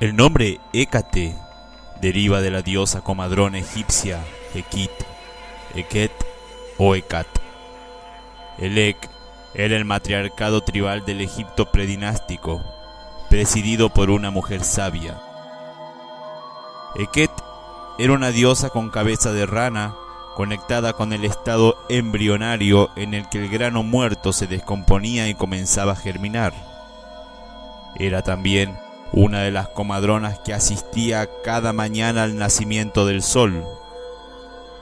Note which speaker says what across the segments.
Speaker 1: El nombre Hécate deriva de la diosa comadrona egipcia Ekit, Eket o Hecat. El Ek era el matriarcado tribal del Egipto predinástico, presidido por una mujer sabia. Eket era una diosa con cabeza de rana, conectada con el estado embrionario en el que el grano muerto se descomponía y comenzaba a germinar. Era también una de las comadronas que asistía cada mañana al nacimiento del sol.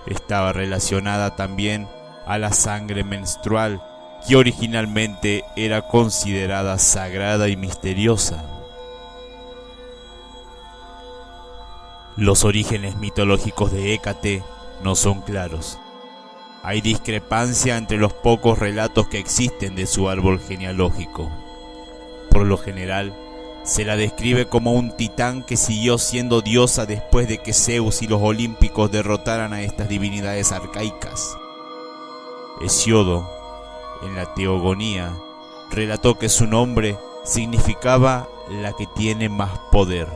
Speaker 1: Estaba relacionada también a la sangre menstrual, que originalmente era considerada sagrada y misteriosa. Los orígenes mitológicos de Hécate no son claros. Hay discrepancia entre los pocos relatos que existen de su árbol genealógico. Por lo general, se la describe como un titán que siguió siendo diosa después de que Zeus y los olímpicos derrotaran a estas divinidades arcaicas. Hesíodo, en la Teogonía, relató que su nombre significaba la que tiene más poder,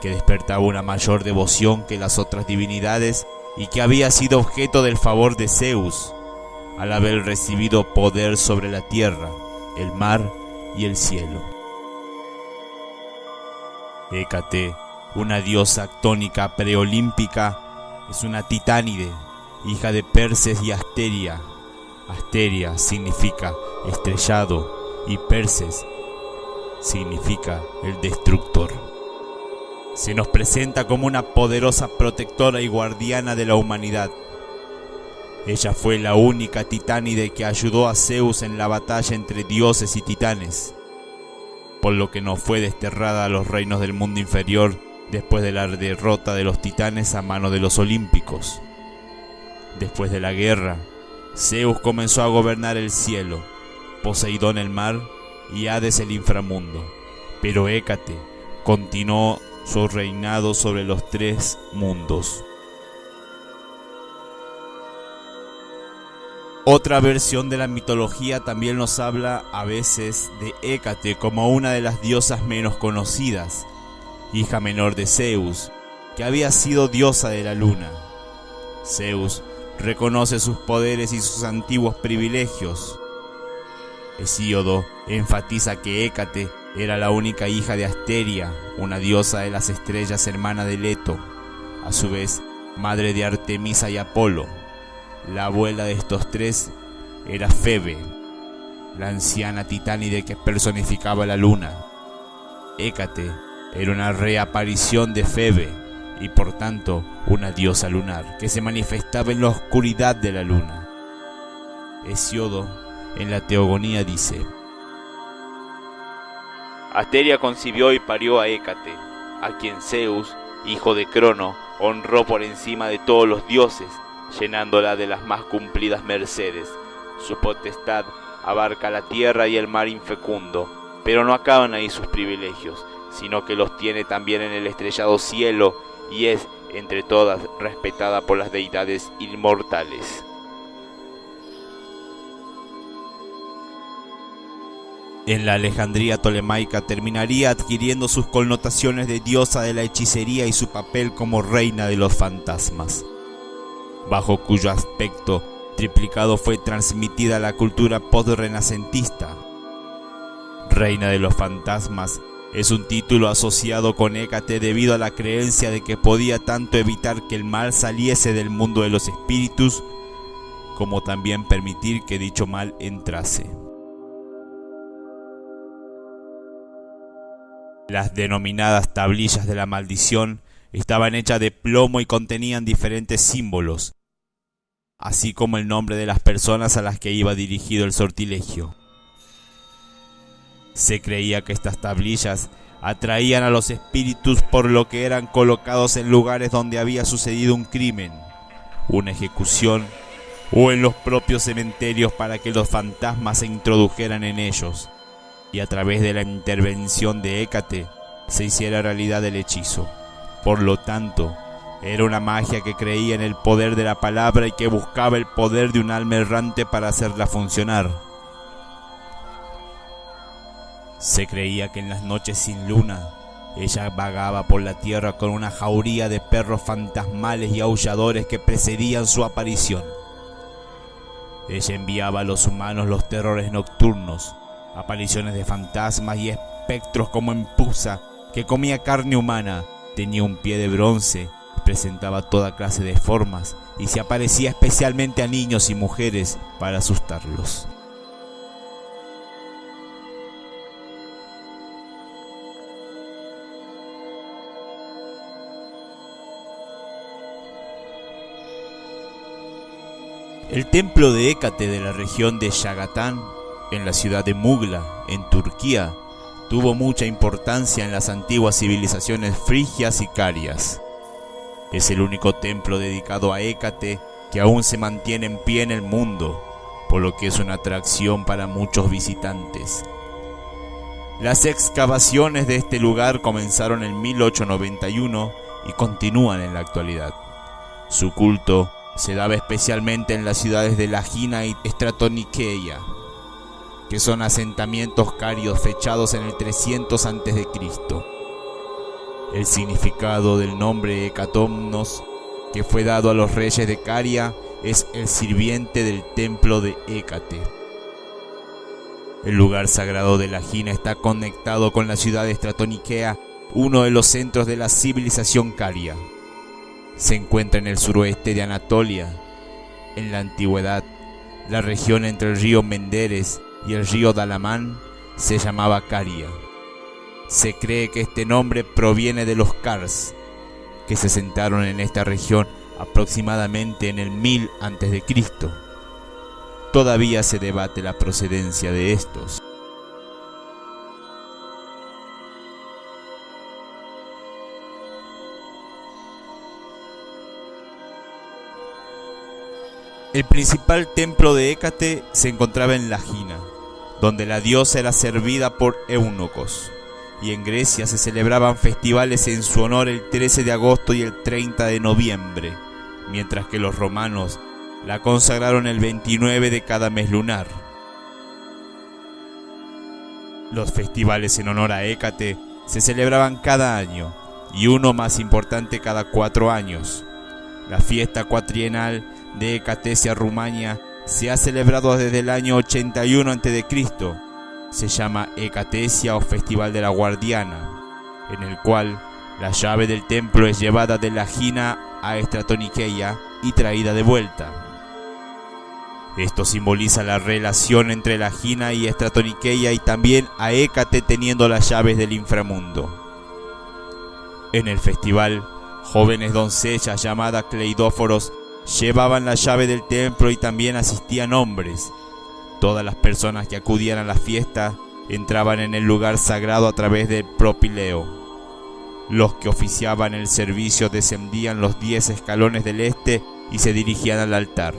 Speaker 1: que despertaba una mayor devoción que las otras divinidades y que había sido objeto del favor de Zeus al haber recibido poder sobre la tierra, el mar y el cielo. Hécate, una diosa actónica preolímpica, es una titánide, hija de Perses y Asteria. Asteria significa estrellado y Perses significa el destructor. Se nos presenta como una poderosa protectora y guardiana de la humanidad. Ella fue la única titánide que ayudó a Zeus en la batalla entre dioses y titanes, por lo que no fue desterrada a los reinos del mundo inferior después de la derrota de los titanes a mano de los olímpicos. Después de la guerra, Zeus comenzó a gobernar el cielo, Poseidón el mar y Hades el inframundo, pero Hécate continuó su reinado sobre los tres mundos. Otra versión de la mitología también nos habla a veces de Hécate como una de las diosas menos conocidas, hija menor de Zeus, que había sido diosa de la luna. Zeus reconoce sus poderes y sus antiguos privilegios. Hesíodo enfatiza que Hécate era la única hija de Asteria, una diosa de las estrellas hermana de Leto, a su vez madre de Artemisa y Apolo. La abuela de estos tres era Febe, la anciana titánide que personificaba la luna. Hécate era una reaparición de Febe y por tanto una diosa lunar que se manifestaba en la oscuridad de la luna. Hesíodo en la Teogonía dice: Asteria concibió y parió a Hécate, a quien Zeus, hijo de Crono, honró por encima de todos los dioses, llenándola de las más cumplidas mercedes. Su potestad abarca la tierra y el mar infecundo, pero no acaban ahí sus privilegios, sino que los tiene también en el estrellado cielo y es, entre todas, respetada por las deidades inmortales. En la Alejandría tolemaica terminaría adquiriendo sus connotaciones de diosa de la hechicería y su papel como reina de los fantasmas, bajo cuyo aspecto triplicado fue transmitida la cultura post-renacentista. Reina de los fantasmas es un título asociado con Hécate debido a la creencia de que podía tanto evitar que el mal saliese del mundo de los espíritus, como también permitir que dicho mal entrase. Las denominadas tablillas de la maldición estaban hechas de plomo y contenían diferentes símbolos, así como el nombre de las personas a las que iba dirigido el sortilegio. Se creía que estas tablillas atraían a los espíritus por lo que eran colocados en lugares donde había sucedido un crimen, una ejecución o en los propios cementerios para que los fantasmas se introdujeran en ellos y a través de la intervención de Hécate se hiciera realidad el hechizo. Por lo tanto, era una magia que creía en el poder de la palabra y que buscaba el poder de un alma errante para hacerla funcionar. Se creía que en las noches sin luna, Ella vagaba por la tierra con una jauría de perros fantasmales y aulladores que precedían su aparición. Ella enviaba a los humanos los terrores nocturnos, apariciones de fantasmas y espectros como Empusa, que comía carne humana, tenía un pie de bronce, presentaba toda clase de formas y se aparecía especialmente a niños y mujeres para asustarlos. El templo de Hécate de la región de Yagatán, en la ciudad de Mugla, en Turquía, tuvo mucha importancia en las antiguas civilizaciones frigias y carias. Es el único templo dedicado a Hécate que aún se mantiene en pie en el mundo, por lo que es una atracción para muchos visitantes. Las excavaciones de este lugar comenzaron en 1891 y continúan en la actualidad. Su culto se daba especialmente en las ciudades de Lagina y Stratonikeia, que son asentamientos carios fechados en el 300 a.C. El significado del nombre Hecatomnos, que fue dado a los reyes de Caria, es el sirviente del templo de Hécate. El lugar sagrado de Lagina está conectado con la ciudad de Stratonikea, uno de los centros de la civilización caria. Se encuentra en el suroeste de Anatolia. En la antigüedad, la región entre el río Menderes y el río Dalaman se llamaba Caria. Se cree que este nombre proviene de los Cars, que se asentaron en esta región aproximadamente en el 1000 a.C. Todavía se debate la procedencia de estos. El principal templo de Hécate se encontraba en Lagina, donde la diosa era servida por eunucos, y en Grecia se celebraban festivales en su honor el 13 de agosto y el 30 de noviembre, mientras que los romanos la consagraron el 29 de cada mes lunar. Los festivales en honor a Hécate se celebraban cada año, y uno más importante cada 4 años. La fiesta cuatrienal de Hecatesia Rumania se ha celebrado desde el año 81 a.C. Se llama Hecatesia o Festival de la Guardiana, en el cual la llave del templo es llevada de Lagina a Stratonikeia y traída de vuelta. Esto simboliza la relación entre Lagina y Stratonikeia y también a Hécate teniendo las llaves del inframundo. En el festival, jóvenes doncellas llamadas Cleidóforos llevaban la llave del templo y también asistían hombres. Todas las personas que acudían a la fiesta entraban en el lugar sagrado a través del propileo. Los que oficiaban el servicio descendían los 10 escalones del este y se dirigían al altar.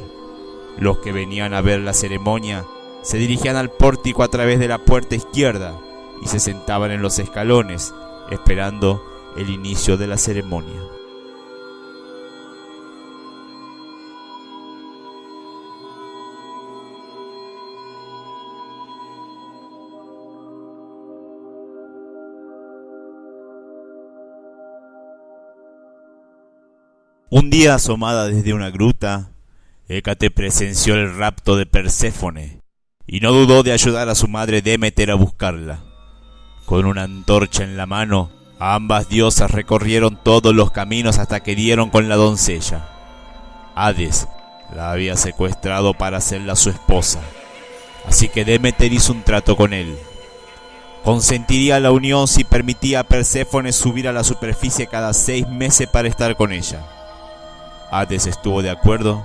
Speaker 1: Los que venían a ver la ceremonia se dirigían al pórtico a través de la puerta izquierda y se sentaban en los escalones, esperando el inicio de la ceremonia. Un día, asomada desde una gruta, Hécate presenció el rapto de Perséfone y no dudó de ayudar a su madre Demeter a buscarla. Con una antorcha en la mano, ambas diosas recorrieron todos los caminos hasta que dieron con la doncella. Hades la había secuestrado para hacerla su esposa, así que Demeter hizo un trato con él. Consentiría la unión si permitía a Perséfone subir a la superficie cada 6 meses para estar con ella. Hades estuvo de acuerdo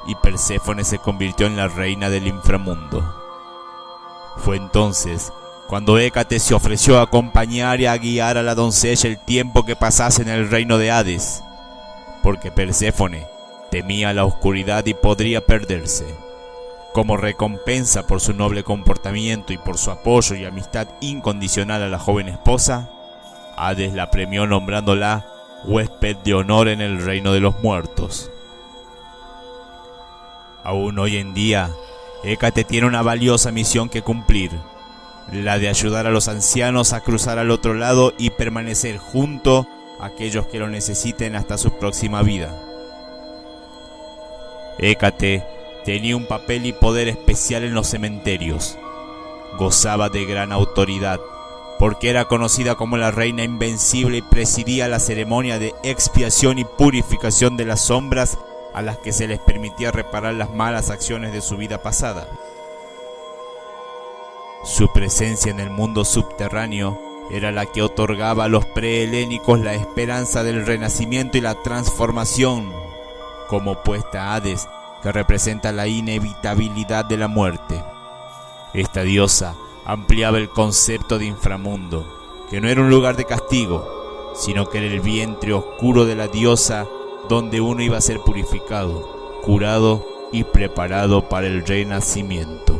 Speaker 1: y Perséfone se convirtió en la reina del inframundo. Fue entonces cuando Hécate se ofreció a acompañar y a guiar a la doncella el tiempo que pasase en el reino de Hades, porque Perséfone temía la oscuridad y podría perderse. Como recompensa por su noble comportamiento y por su apoyo y amistad incondicional a la joven esposa, Hades la premió nombrándola huésped de honor en el reino de los muertos. Aún hoy en día, Hécate tiene una valiosa misión que cumplir. la de ayudar a los ancianos a cruzar al otro lado y permanecer junto a aquellos que lo necesiten hasta su próxima vida. Hécate tenía un papel y poder especial en los cementerios. Gozaba de gran autoridad, porque era conocida como la reina invencible y presidía la ceremonia de expiación y purificación de las sombras a las que se les permitía reparar las malas acciones de su vida pasada. Su presencia en el mundo subterráneo era la que otorgaba a los prehelénicos la esperanza del renacimiento y la transformación, como opuesta a Hades, que representa la inevitabilidad de la muerte. Esta diosa ampliaba el concepto de inframundo, que no era un lugar de castigo, sino que era el vientre oscuro de la diosa donde uno iba a ser purificado, curado y preparado para el renacimiento.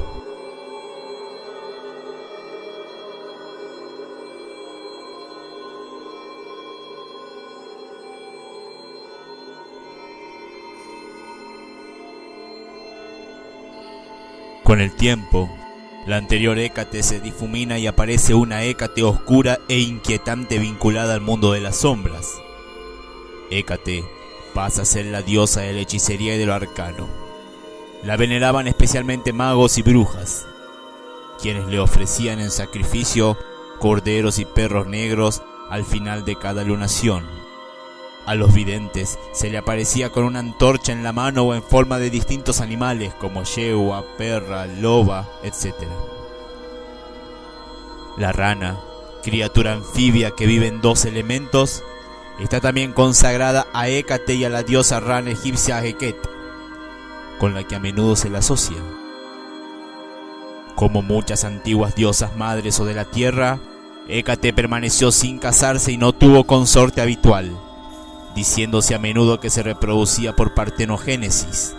Speaker 1: Con el tiempo, la anterior Hécate se difumina y aparece una Hécate oscura e inquietante vinculada al mundo de las sombras. Hécate pasa a ser la diosa de la hechicería y de lo arcano. La veneraban especialmente magos y brujas, quienes le ofrecían en sacrificio corderos y perros negros al final de cada lunación. A los videntes se le aparecía con una antorcha en la mano o en forma de distintos animales como yegua, perra, loba, etc. La rana, criatura anfibia que vive en 2 elementos, está también consagrada a Hécate y a la diosa rana egipcia Heket, con la que a menudo se la asocia. Como muchas antiguas diosas madres o de la tierra, Hécate permaneció sin casarse y no tuvo consorte habitual, diciéndose a menudo que se reproducía por partenogénesis.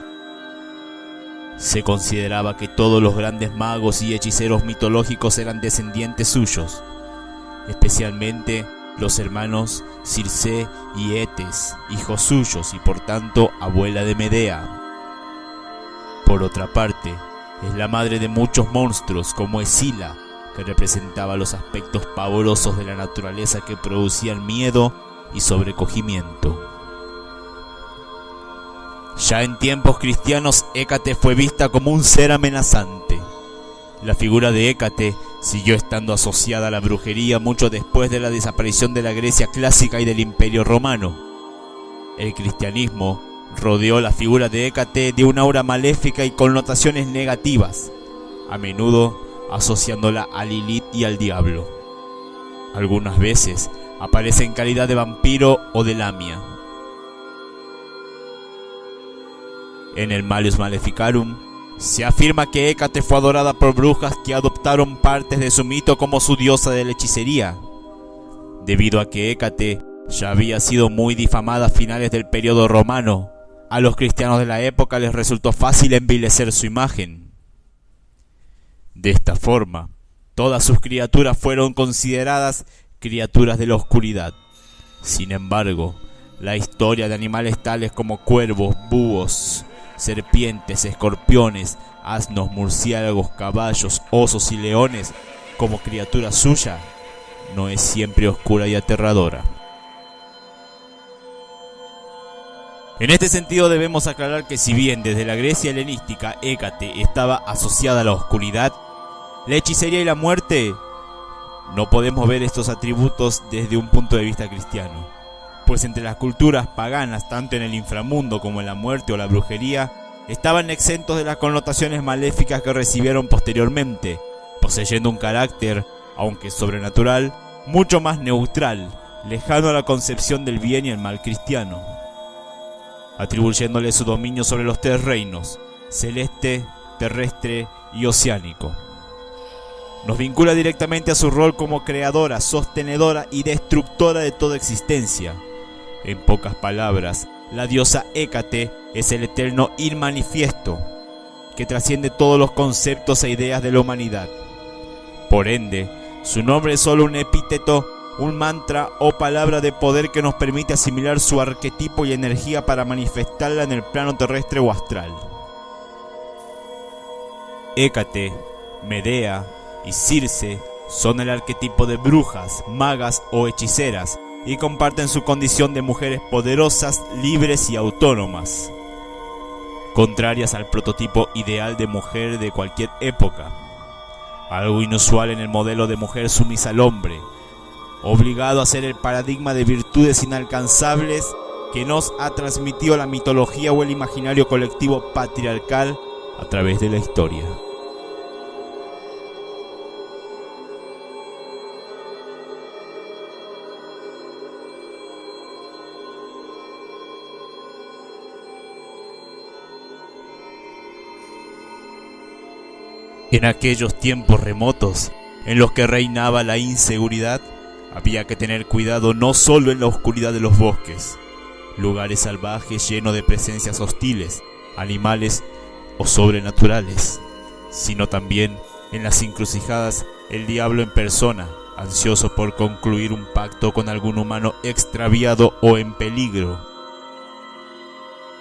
Speaker 1: Se consideraba que todos los grandes magos y hechiceros mitológicos eran descendientes suyos, especialmente los hermanos Circe y Etes, hijos suyos y por tanto abuela de Medea. Por otra parte, es la madre de muchos monstruos como Escila, que representaba los aspectos pavorosos de la naturaleza que producían miedo y sobrecogimiento. Ya en tiempos cristianos, Hécate fue vista como un ser amenazante. La figura de Hécate siguió estando asociada a la brujería mucho después de la desaparición de la Grecia clásica y del Imperio Romano. El cristianismo rodeó la figura de Hécate de una aura maléfica y connotaciones negativas, a menudo asociándola a Lilith y al diablo. Algunas veces aparece en calidad de vampiro o de lamia. En el Malleus Maleficarum se afirma que Hécate fue adorada por brujas que adoptaron partes de su mito como su diosa de la hechicería. Debido a que Hécate ya había sido muy difamada a finales del periodo romano, a los cristianos de la época les resultó fácil envilecer su imagen. De esta forma, todas sus criaturas fueron consideradas criaturas de la oscuridad. Sin embargo, la historia de animales tales como cuervos, búhos, serpientes, escorpiones, asnos, murciélagos, caballos, osos y leones como criatura suya no es siempre oscura y aterradora. En este sentido debemos aclarar que si bien desde la Grecia helenística Hécate estaba asociada a la oscuridad, la hechicería y la muerte, no podemos ver estos atributos desde un punto de vista cristiano, pues entre las culturas paganas, tanto en el inframundo como en la muerte o la brujería, estaban exentos de las connotaciones maléficas que recibieron posteriormente, poseyendo un carácter, aunque sobrenatural, mucho más neutral, lejano a la concepción del bien y el mal cristiano, atribuyéndole su dominio sobre los 3 reinos, celeste, terrestre y oceánico. Nos vincula directamente a su rol como creadora, sostenedora y destructora de toda existencia. En pocas palabras, la diosa Hécate es el eterno inmanifiesto, que trasciende todos los conceptos e ideas de la humanidad. Por ende, su nombre es solo un epíteto, un mantra o palabra de poder que nos permite asimilar su arquetipo y energía para manifestarla en el plano terrestre o astral. Hécate, Medea y Circe son el arquetipo de brujas, magas o hechiceras y comparten su condición de mujeres poderosas, libres y autónomas, contrarias al prototipo ideal de mujer de cualquier época. Algo inusual en el modelo de mujer sumisa al hombre, obligado a ser el paradigma de virtudes inalcanzables que nos ha transmitido la mitología o el imaginario colectivo patriarcal a través de la historia. En aquellos tiempos remotos, en los que reinaba la inseguridad, había que tener cuidado no solo en la oscuridad de los bosques, lugares salvajes llenos de presencias hostiles, animales o sobrenaturales, sino también en las encrucijadas el diablo en persona, ansioso por concluir un pacto con algún humano extraviado o en peligro.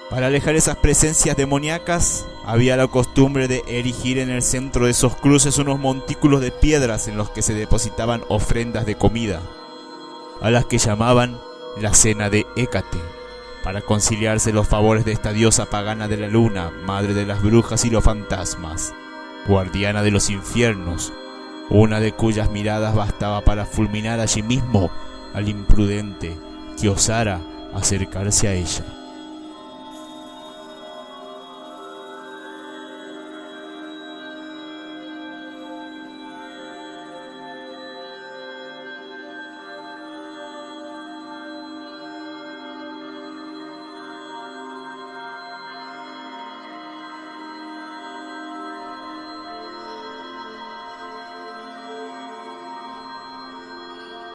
Speaker 1: Para alejar esas presencias demoníacas, había la costumbre de erigir en el centro de esos cruces unos montículos de piedras en los que se depositaban ofrendas de comida, a las que llamaban la cena de Hécate, para conciliarse los favores de esta diosa pagana de la luna, madre de las brujas y los fantasmas, guardiana de los infiernos, una de cuyas miradas bastaba para fulminar allí mismo al imprudente que osara acercarse a ella.